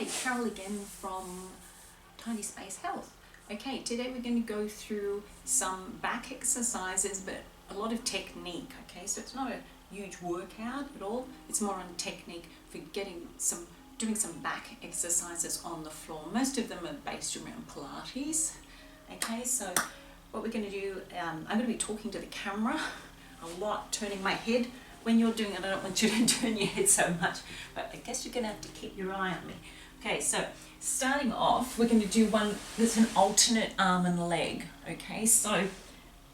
Carol again from Tiny Space Health. Okay, today we're going to go through some back exercises, but a lot of technique. Okay, so it's not a huge workout at all. It's more on technique for doing some back exercises on the floor. Most of them are based around Pilates. Okay, so what we're going to do, I'm going to be talking to the camera a lot, turning my head. When you're doing it, I don't want you to turn your head so much, but I guess you're going to have to keep your eye on me. Okay, so starting off, we're going to do one that's an alternate arm and leg. Okay, so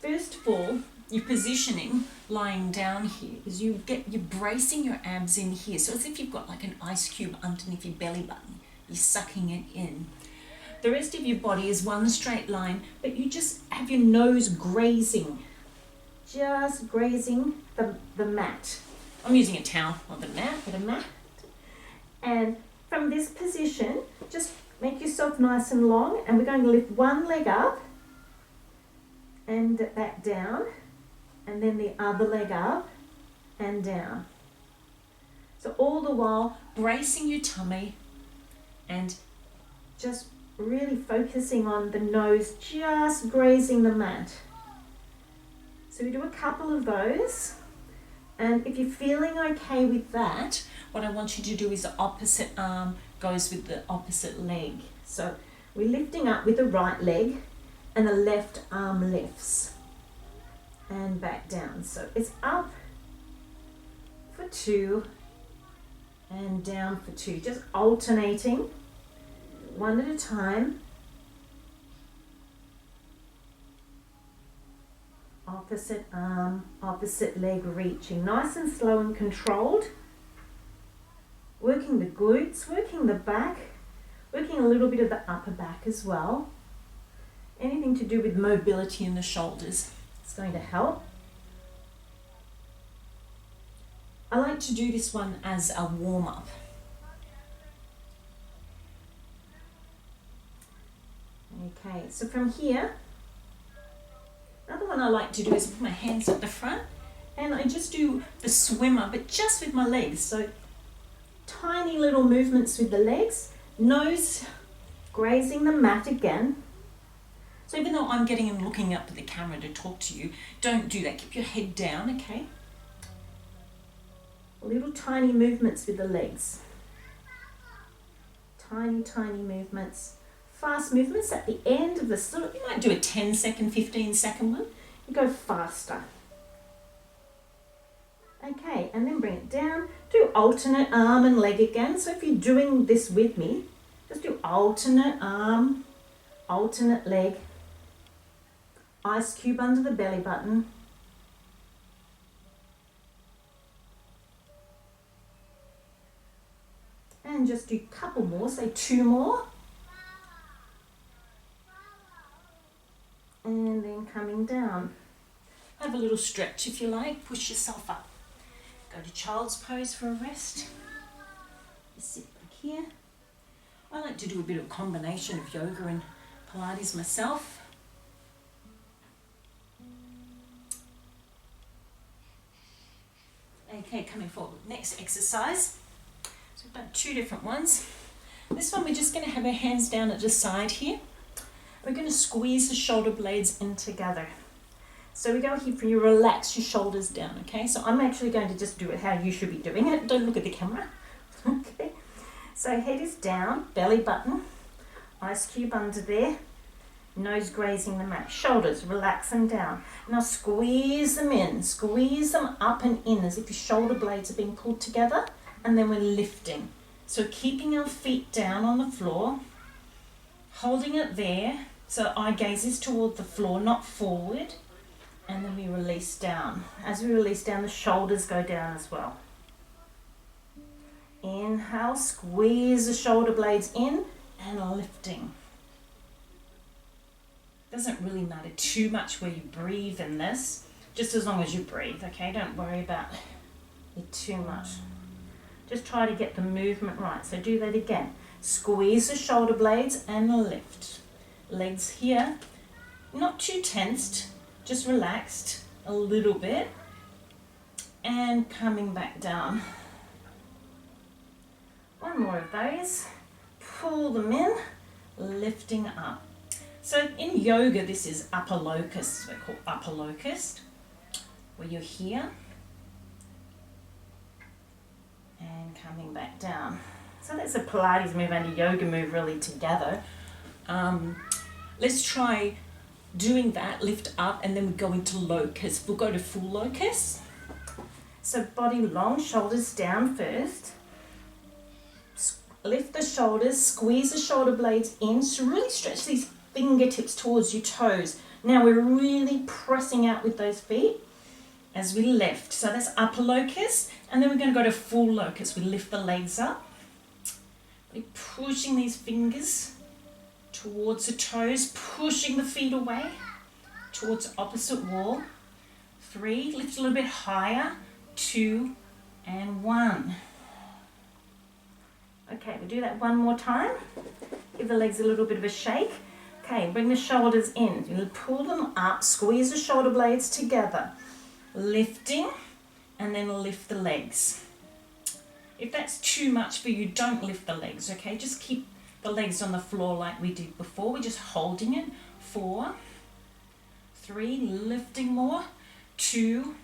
first of all, you're positioning lying down here is you're bracing your abs in here. So as if you've got like an ice cube underneath your belly button. You're sucking it in. The rest of your body is one straight line, but you just have your nose grazing. Just grazing the mat. I'm using a towel, not the mat, but a mat. And from this position, just make yourself nice and long, and we're going to lift one leg up and back down, and then the other leg up and down. So all the while bracing your tummy and just really focusing on the nose just grazing the mat. So we do a couple of those, and if you're feeling okay with that, what I want you to do is the opposite arm goes with the opposite leg. So we're lifting up with the right leg and the left arm lifts and back down. So it's up for 2 and down for 2, just alternating one at a time. Opposite arm, opposite leg reaching. Nice and slow and controlled. Working the glutes, working the back, working a little bit of the upper back as well. Anything to do with mobility in the shoulders is going to help. I like to do this one as a warm-up. Okay, so from here, another one I like to do is put my hands at the front and I just do the swimmer, but just with my legs. So tiny little movements with the legs, nose grazing the mat again. So even though I'm getting and looking up at the camera to talk to you, don't do that. Keep your head down, okay? Little tiny movements with the legs. Tiny, tiny movements. Fast movements at the end of the sort. You might do a 10-second, 15-second one. You go faster. Okay, and then bring it down. Do alternate arm and leg again. So if you're doing this with me, just do alternate arm, alternate leg. Ice cube under the belly button. And just do a couple more, say 2 more. And then coming down. Have a little stretch if you like, push yourself up. Go to child's pose for a rest. Just sit back here. I like to do a bit of a combination of yoga and Pilates myself. Okay, coming forward. Next exercise. So we've done 2 different ones. This one we're just going to have our hands down at the side here. We're going to squeeze the shoulder blades in together. So we go here for you, relax your shoulders down, okay? So I'm actually going to just do it how you should be doing it. Don't look at the camera, okay? So head is down, belly button, ice cube under there, nose grazing the mat. Shoulders, relax them down. Now squeeze them in, squeeze them up and in as if your shoulder blades are being pulled together, and then we're lifting. So keeping our feet down on the floor, holding it there. So eye gaze is toward the floor, not forward. And then we release down. As we release down, the shoulders go down as well. Inhale, squeeze the shoulder blades in and lifting. Doesn't really matter too much where you breathe in this, just as long as you breathe, okay? Don't worry about it too much. Just try to get the movement right. So do that again. Squeeze the shoulder blades and lift. Legs here, not too tensed, just relaxed a little bit. And coming back down. One more of those. pull them in, lifting up. So in yoga, this is upper locust, we call upper locust, where you're here and coming back down. So that's a Pilates move and a yoga move really together. Let's try doing that, lift up, and then we go into locust. We'll go to full locust. So body long, shoulders down first. Lift the shoulders, squeeze the shoulder blades in. So really stretch these fingertips towards your toes. Now we're really pressing out with those feet as we lift. So that's upper locust, and then we're going to go to full locust. We lift the legs up. We're pushing these fingers towards the toes, pushing the feet away towards the opposite wall. 3, lift a little bit higher. 2 and 1. Okay, we'll do that one more time. Give the legs a little bit of a shake. Okay, bring the shoulders in. You'll pull them up, squeeze the shoulder blades together. Lifting, and then lift the legs. If that's too much for you, don't lift the legs, okay? Just keep the legs on the floor like we did before. We're just holding it. 4, 3, lifting more. 2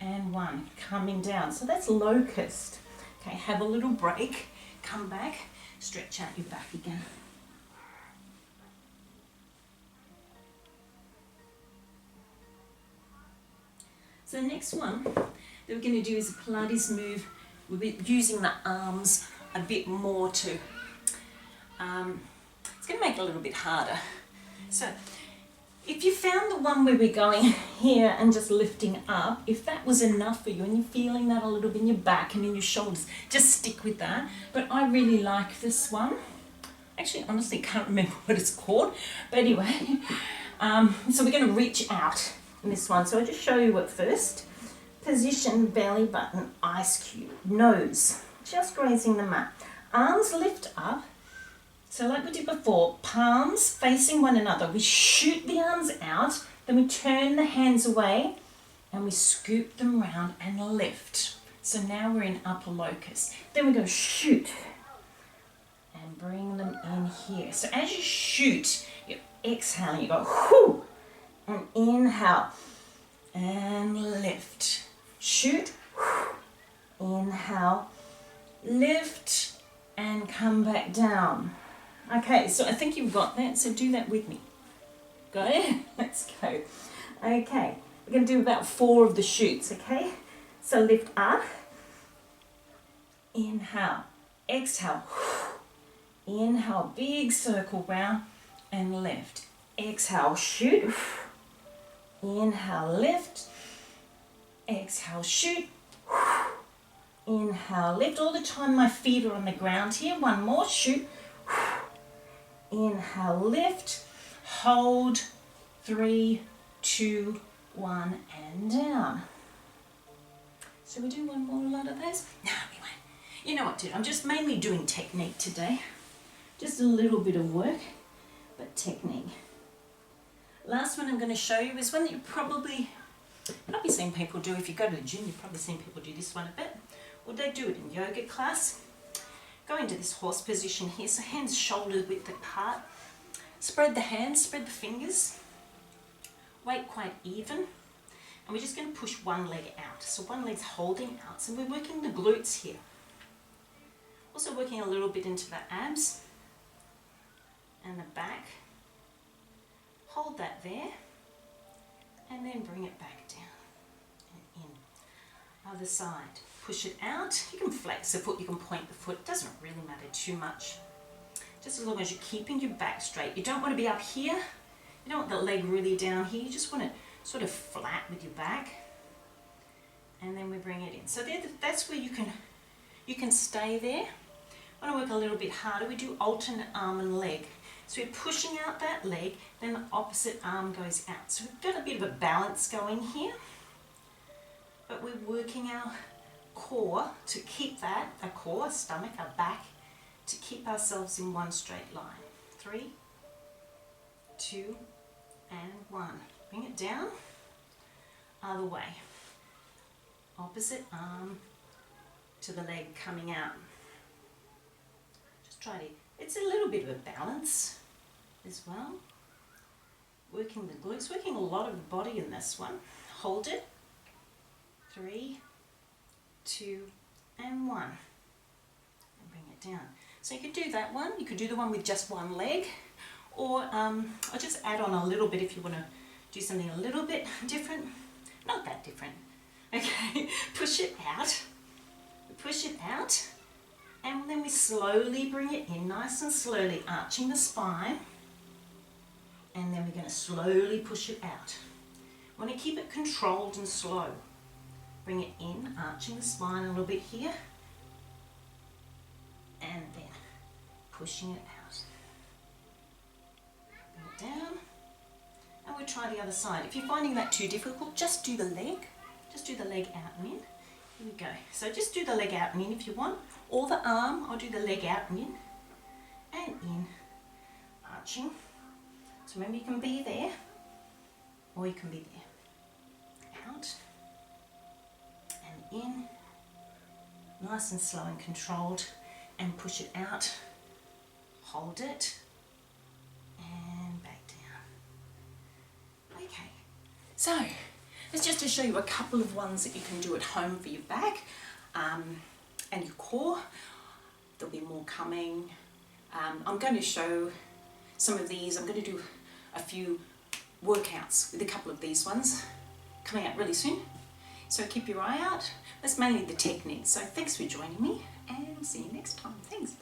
and 1, coming down. So that's locust. Okay, have a little break. Come back, stretch out your back again. So the next one that we're going to do is a Pilates move. We'll be using the arms a bit more to, it's going to make it a little bit harder. So if you found the one where we're going here and just lifting up, if that was enough for you and you're feeling that a little bit in your back and in your shoulders, just stick with that. But I really like this one. Actually, honestly, can't remember what it's called. But anyway, so we're going to reach out in this one. So I'll just show you it first. Position, belly button, ice cube, nose, just grazing the mat. Arms lift up. So like we did before, palms facing one another. We shoot the arms out, then we turn the hands away and we scoop them round and lift. So now we're in upper locust. Then we go shoot and bring them in here. So as you shoot, you're exhaling, you go whoo, and inhale and lift. Shoot, whoo, inhale, lift, and come back down. Okay, so I think you've got that, so do that with me. Got it? Let's go. Okay, we're going to do about 4 of the shoots, okay? So lift up, inhale, exhale, inhale, big circle round, and lift. Exhale, shoot, inhale, lift, exhale, shoot, inhale, lift. All the time my feet are on the ground here. One more, shoot, inhale, lift, hold, 3, 2, 1, and down. So we do one more lot of those? No, we won't. You know what, dude? I'm just mainly doing technique today. Just a little bit of work, but technique. Last one I'm going to show you is one that you've probably seen people do. If you go to the gym, you've probably seen people do this one a bit. Or they do it in yoga class. Go into this horse position here, so hands shoulder width apart. Spread the hands, spread the fingers. Weight quite even. And we're just going to push one leg out. So one leg's holding out. So we're working the glutes here. Also working a little bit into the abs and the back. Hold that there. And then bring it back down and in. Other side. Push it out. You can flex the foot, you can point the foot. It doesn't really matter too much. Just as long as you're keeping your back straight. You don't want to be up here. You don't want the leg really down here. You just want it sort of flat with your back. And then we bring it in. So that's where you can stay there. I want to work a little bit harder. We do alternate arm and leg. So we're pushing out that leg, then the opposite arm goes out. So we've got a bit of a balance going here. But we're working our core to keep that, our core, stomach, our back, to keep ourselves in one straight line. 3, 2, and 1. Bring it down. Other way. Opposite arm to the leg coming out. Just try to It's a little bit of a balance as well. Working the glutes, working a lot of the body in this one. Hold it. 3, 2, and 1. And bring it down. So you could do that one. You could do the one with just one leg, or I'll just add on a little bit if you want to do something a little bit different. Not that different. Okay, push it out. Push it out, and then we slowly bring it in, nice and slowly, arching the spine. And then we're going to slowly push it out. We want to keep it controlled and slow. Bring it in, arching the spine a little bit here. And then pushing it out. Bring it down. And we'll try the other side. If you're finding that too difficult, just do the leg. Just do the leg out and in. Here we go. So just do the leg out and in if you want. Or the arm, I'll do the leg out and in, arching. So remember, you can be there, or you can be there. Out, and in, nice and slow and controlled, and push it out, hold it, and back down. Okay, so it's just to show you a couple of ones that you can do at home for your back and your core. There'll be more coming. I'm going to show some of these. I'm going to do a few workouts with a couple of these ones coming out really soon. So keep your eye out. That's mainly the technique. So thanks for joining me, and see you next time. Thanks.